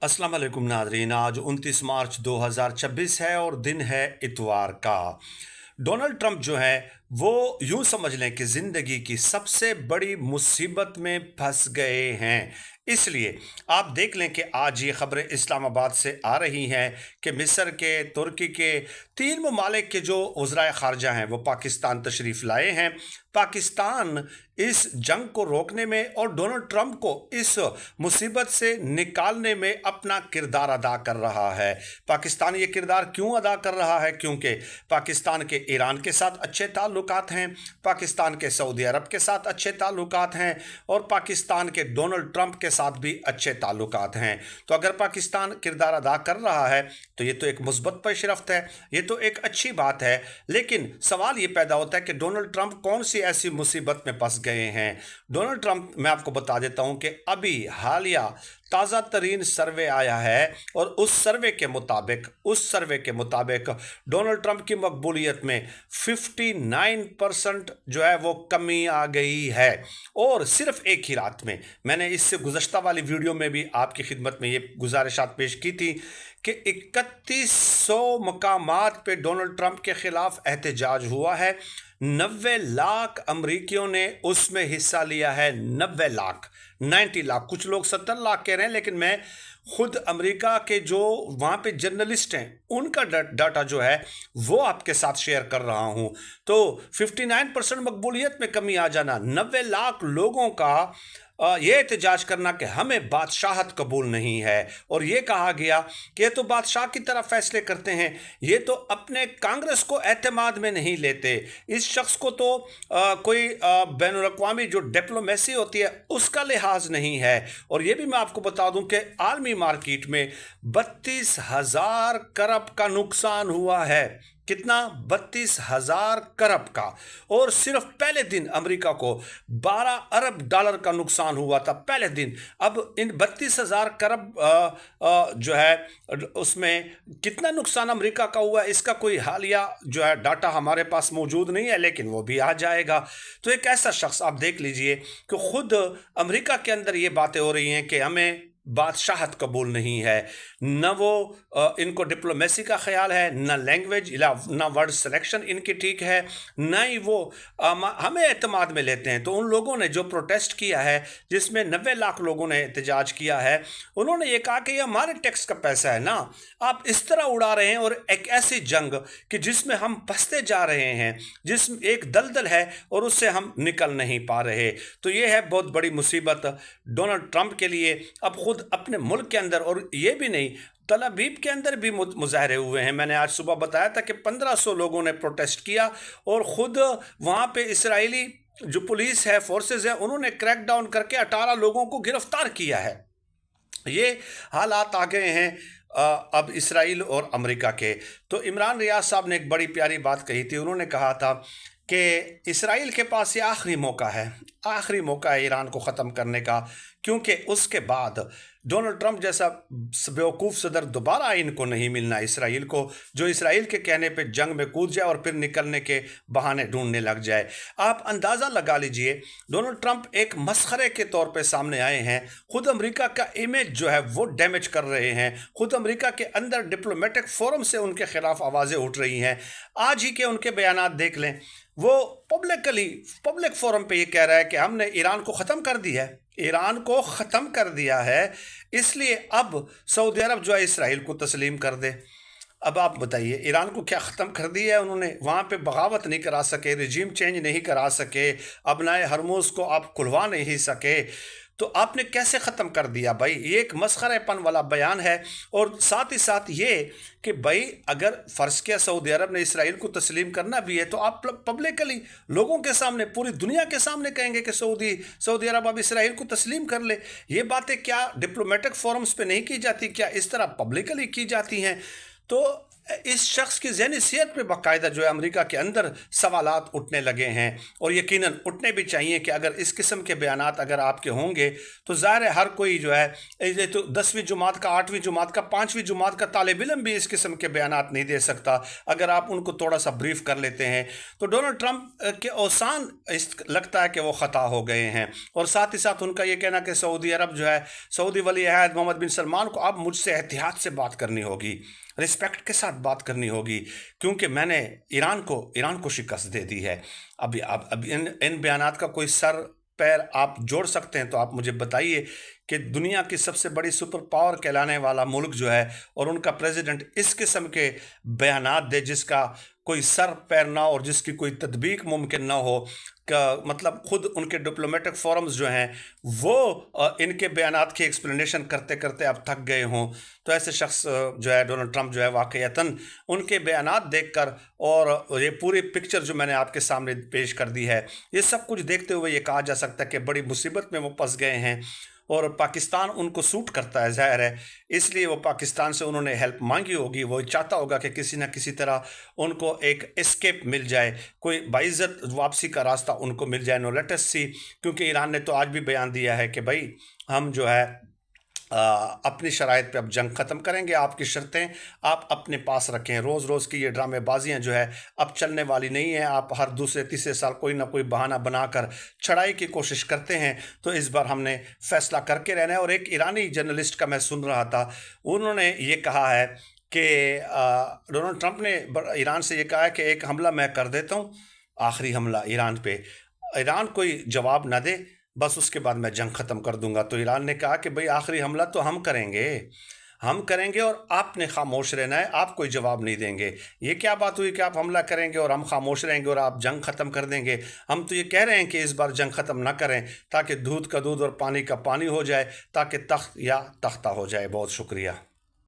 अस्सलाम वालेकुम नादरीन। आज 29 मार्च 2026 है और दिन है इतवार का। डोनाल्ड ट्रंप जो है वो यूं समझ लें कि ज़िंदगी की सबसे बड़ी मुसीबत में फंस गए हैं। इसलिए आप देख लें कि आज ये खबरें इस्लामाबाद से आ रही हैं कि मिस्र के, तुर्की के 3 ममालिक के जो वज़राए ख़ारजा हैं वो पाकिस्तान तशरीफ़ लाए हैं। पाकिस्तान इस जंग को रोकने में और डोनाल्ड ट्रंप को इस मुसीबत से निकालने में अपना किरदार अदा कर रहा है। पाकिस्तान ये किरदार क्यों अदा कर रहा है? क्योंकि पाकिस्तान के ईरान के साथ अच्छे ताल्लुकात हैं, पाकिस्तान के सऊदी अरब के साथ अच्छे ताल्लुकात हैं और पाकिस्तान के डोनाल्ड ट्रंप के साथ भी अच्छे ताल्लुकात हैं। तो अगर पाकिस्तान किरदार अदा कर रहा है तो ये तो एक मुस्बत पेशरफ्त है, ये तो एक अच्छी बात है। लेकिन सवाल ये पैदा होता है कि डोनाल्ड ट्रंप कौन सी ऐसी मुसीबत में फंस गए हैं। डोनाल्ड ट्रंप, मैं आपको बता देता हूं कि अभी हालिया ताज़ा तरीन सर्वे आया है और उस सर्वे के मुताबिक डोनाल्ड ट्रंप की मकबूलियत में 59% जो है वो कमी आ गई है। और सिर्फ एक ही रात में, मैंने इससे गुज़श्ता वाली वीडियो में भी आपकी खिदमत में ये गुजारिशात पेश की थी कि 3100 मकामात पे डोनाल्ड ट्रंप के खिलाफ एहतजाज हुआ है। 90 लाख अमरीकियों ने उसमें हिस्सा लिया है। 90 लाख, 90 लाख, कुछ लोग 70 लाख कह रहे हैं, लेकिन मैं खुद अमेरिका के जो वहाँ पे जर्नलिस्ट हैं उनका डाटा जो है वो आपके साथ शेयर कर रहा हूँ। तो 59% मकबूलियत में कमी आ जाना, 90 लाख लोगों का ये एहतजाज करना कि हमें बादशाहत कबूल नहीं है, और ये कहा गया कि ये तो बादशाह की तरह फैसले करते हैं, ये तो अपने कांग्रेस को एतमाद में नहीं लेते, इस शख्स को तो कोई बैनुल-अक़वामी जो डिप्लोमेसी होती है उसका लिहाज नहीं है। और ये भी मैं आपको बता दूं कि आलमी मार्केट में 32,000 करोड़ का नुकसान हुआ है। कितना? 32,000 करोड़ का। और सिर्फ पहले दिन अमेरिका को 12 अरब डॉलर का नुकसान हुआ था, पहले दिन। अब इन 32,000 करोड़ जो है उसमें कितना नुकसान अमेरिका का हुआ है इसका कोई हालिया जो है डाटा हमारे पास मौजूद नहीं है, लेकिन वो भी आ जाएगा। तो एक ऐसा शख्स आप देख लीजिए कि खुद अमेरिका के अंदर ये बातें हो रही हैं कि हमें बादशाहत कबूल नहीं है, न वो इनको डिप्लोमेसी का ख्याल है, न लैंग्वेज न वर्ड सिलेक्शन इनकी ठीक है, न ही वो हमें एतमाद में लेते हैं। तो उन लोगों ने जो प्रोटेस्ट किया है, जिसमें 90 लाख लोगों ने एहतजाज किया है, उन्होंने ये कहा कि ये हमारे टैक्स का पैसा है ना, आप इस तरह उड़ा रहे हैं। और एक ऐसी जंग कि जिसमें हम फंसते जा रहे हैं, जिसमें एक दलदल है और उससे हम निकल नहीं पा रहे। तो ये है बहुत बड़ी मुसीबत डोनाल्ड ट्रंप के लिए। अब खुद अपने मुल्क के अंदर, और ये भी नहीं, तल अवीव के अंदर भी मुजाहरे हुए हैं। मैंने आज सुबह बताया था कि 1500 लोगों ने प्रोटेस्ट किया और ख़ुद वहाँ पे इसराइली जो पुलिस है, फोर्सेस है, उन्होंने क्रैक डाउन करके 18 लोगों को गिरफ्तार किया है। ये हालात आ गए हैं अब इसराइल और अमेरिका के। तो इमरान रियाज साहब ने एक बड़ी प्यारी बात कही थी। उन्होंने कहा था कि इसराइल के पास ये आखिरी मौका है ईरान को ख़त्म करने का, क्योंकि उसके बाद डोनाल्ड ट्रंप जैसा बेवकूफ़ सदर दोबारा इनको नहीं मिलना इसराइल को, जो इसराइल के कहने पे जंग में कूद जाए और फिर निकलने के बहाने ढूंढने लग जाए। आप अंदाज़ा लगा लीजिए, डोनाल्ड ट्रंप एक मसखरे के तौर पे सामने आए हैं। खुद अमेरिका का इमेज जो है वो डैमेज कर रहे हैं। खुद अमेरिका के अंदर डिप्लोमेटिक फोरम से उनके खिलाफ आवाज़ें उठ रही हैं। आज ही के उनके बयानात देख लें, वो पब्लिक फोरम पे ये कह रहा है कि हमने ईरान को ख़त्म कर दिया है, ईरान को ख़त्म कर दिया है, इसलिए अब सऊदी अरब जो है इसराइल को तस्लीम कर दे। अब आप बताइए, ईरान को क्या ख़त्म कर दिया है उन्होंने? वहाँ पे बगावत नहीं करा सके, रिजीम चेंज नहीं करा सके, अपनाए हरमुज़ को आप खुलवा नहीं सके, तो आपने कैसे ख़त्म कर दिया भाई? ये एक मसखरेपन वाला बयान है। और साथ ही साथ ये कि भाई अगर फ़र्ज़ किया सऊदी अरब ने इसराइल को तस्लीम करना भी है तो आप पब्लिकली लोगों के सामने, पूरी दुनिया के सामने कहेंगे कि सऊदी अरब अब इसराइल को तस्लीम कर ले। ये बातें क्या डिप्लोमेटिक फोरम्स पे नहीं की जाती? क्या इस तरह पब्लिकली की जाती हैं? تو اس شخص کی ذہنی صحت پہ باقاعدہ جو ہے امریکا کے اندر سوالات اٹھنے لگے ہیں، اور یقیناً اٹھنے بھی چاہیے کہ اگر اس قسم کے بیانات اگر آپ کے ہوں گے تو ظاہر ہے ہر کوئی جو ہے، یہ تو 10ویں جماعت کا، 8ویں جماعت کا، 5ویں جماعت کا طالب علم بھی اس قسم کے بیانات نہیں دے سکتا اگر آپ ان کو تھوڑا سا بریف کر لیتے ہیں۔ تو ڈونلڈ ٹرمپ کے اوسان لگتا ہے کہ وہ خطا ہو گئے ہیں، اور ساتھ ہی ساتھ ان کا یہ کہنا کہ سعودی عرب جو ہے، سعودی ولی عہد محمد بن سلمان کو اب مجھ سے احتیاط سے بات کرنی ہوگی، رسپیکٹ کے ساتھ بات کرنی ہوگی، کیونکہ میں نے ایران کو شکست دے دی ہے۔ اب ان بیانات کا کوئی سر پیر آپ جوڑ سکتے ہیں تو آپ مجھے بتائیے کہ دنیا کی سب سے بڑی سپر پاور کہلانے والا ملک جو ہے، اور ان کا پریزیڈنٹ اس قسم کے بیانات دے جس کا کوئی سر پیر نہ ہو اور جس کی کوئی تطبیق ممکن نہ ہو، مطلب خود ان کے ڈپلومیٹک فورمز جو ہیں وہ ان کے بیانات کی ایکسپلینیشن کرتے کرتے اب تھک گئے ہوں، تو ایسے شخص جو ہے ڈونلڈ ٹرمپ جو ہے واقعتاً ان کے بیانات دیکھ کر اور یہ پوری پکچر جو میں نے آپ کے سامنے پیش کر دی ہے، یہ سب کچھ دیکھتے ہوئے یہ کہا جا سکتا ہے کہ بڑی مصیبت میں وہ پھنس گئے ہیں، اور پاکستان ان کو سوٹ کرتا ہے ظاہر ہے، اس لیے وہ پاکستان سے انہوں نے ہیلپ مانگی ہوگی، وہ چاہتا ہوگا کہ کسی نہ کسی طرح ان کو ایک اسکیپ مل جائے، کوئی باعزت واپسی کا راستہ ان کو مل جائے۔ نو لیٹ اس سی، کیونکہ ایران نے تو آج بھی بیان دیا ہے کہ بھائی ہم جو ہے اپنی شرائط پہ اب جنگ ختم کریں گے، آپ کی شرطیں آپ اپنے پاس رکھیں، روز روز کی یہ ڈرامے بازیاں جو ہے اب چلنے والی نہیں ہیں، آپ ہر دوسرے تیسرے سال کوئی نہ کوئی بہانہ بنا کر چھڑائی کی کوشش کرتے ہیں، تو اس بار ہم نے فیصلہ کر کے رہنا ہے۔ اور ایک ایرانی جرنلسٹ کا میں سن رہا تھا، انہوں نے یہ کہا ہے کہ ڈونلڈ ٹرمپ نے ایران سے یہ کہا ہے کہ ایک حملہ میں کر دیتا ہوں، آخری حملہ ایران پہ، ایران کوئی جواب نہ دے، بس اس کے بعد میں جنگ ختم کر دوں گا۔ تو ایران نے کہا کہ بھئی آخری حملہ تو ہم کریں گے اور آپ نے خاموش رہنا ہے، آپ کوئی جواب نہیں دیں گے۔ یہ کیا بات ہوئی کہ آپ حملہ کریں گے اور ہم خاموش رہیں گے اور آپ جنگ ختم کر دیں گے؟ ہم تو یہ کہہ رہے ہیں کہ اس بار جنگ ختم نہ کریں تاکہ دودھ کا دودھ اور پانی کا پانی ہو جائے، تاکہ تخت یا تختہ ہو جائے۔ بہت شکریہ۔